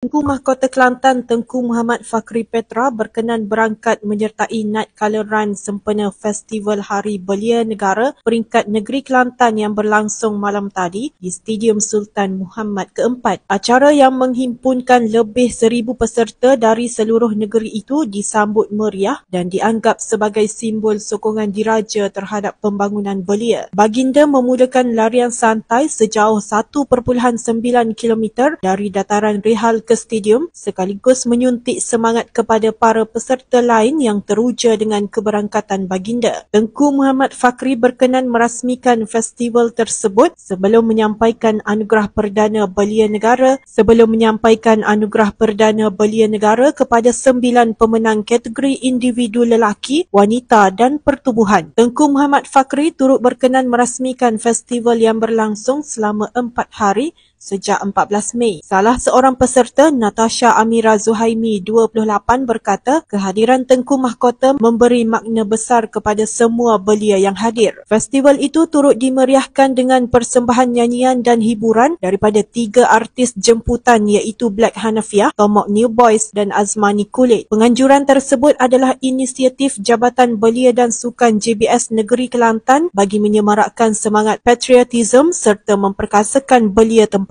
Tengku Mahkota Kelantan Tengku Muhammad Fakhri Petra berkenan berangkat menyertai Night Colour Run sempena Festival Hari Belia Negara peringkat Negeri Kelantan yang berlangsung malam tadi di Stadium Sultan Muhammad keempat. Acara yang menghimpunkan lebih 1,000 peserta dari seluruh negeri itu disambut meriah dan dianggap sebagai simbol sokongan diraja terhadap pembangunan belia. Baginda memulakan larian santai sejauh 1.9 km dari dataran Rehal ke stadium sekaligus menyuntik semangat kepada para peserta lain yang teruja dengan keberangkatan baginda. Tengku Muhammad Fakhri berkenan merasmikan festival tersebut sebelum menyampaikan anugerah Perdana Belia Negara kepada 9 pemenang kategori individu lelaki, wanita dan pertubuhan. Tengku Muhammad Fakhri turut berkenan merasmikan festival yang berlangsung selama 4 hari sejak 14 Mei. Salah seorang peserta, Natasha Amira Zuhaimi, 28, berkata kehadiran Tengku Mahkota memberi makna besar kepada semua belia yang hadir. Festival itu turut dimeriahkan dengan persembahan nyanyian dan hiburan daripada 3 artis jemputan iaitu Black Hanafiah, Tomok New Boys dan Azmani Kulit. Penganjuran tersebut adalah inisiatif Jabatan Belia dan Sukan JBS Negeri Kelantan bagi menyemarakkan semangat patriotism serta memperkasakan belia tempatan.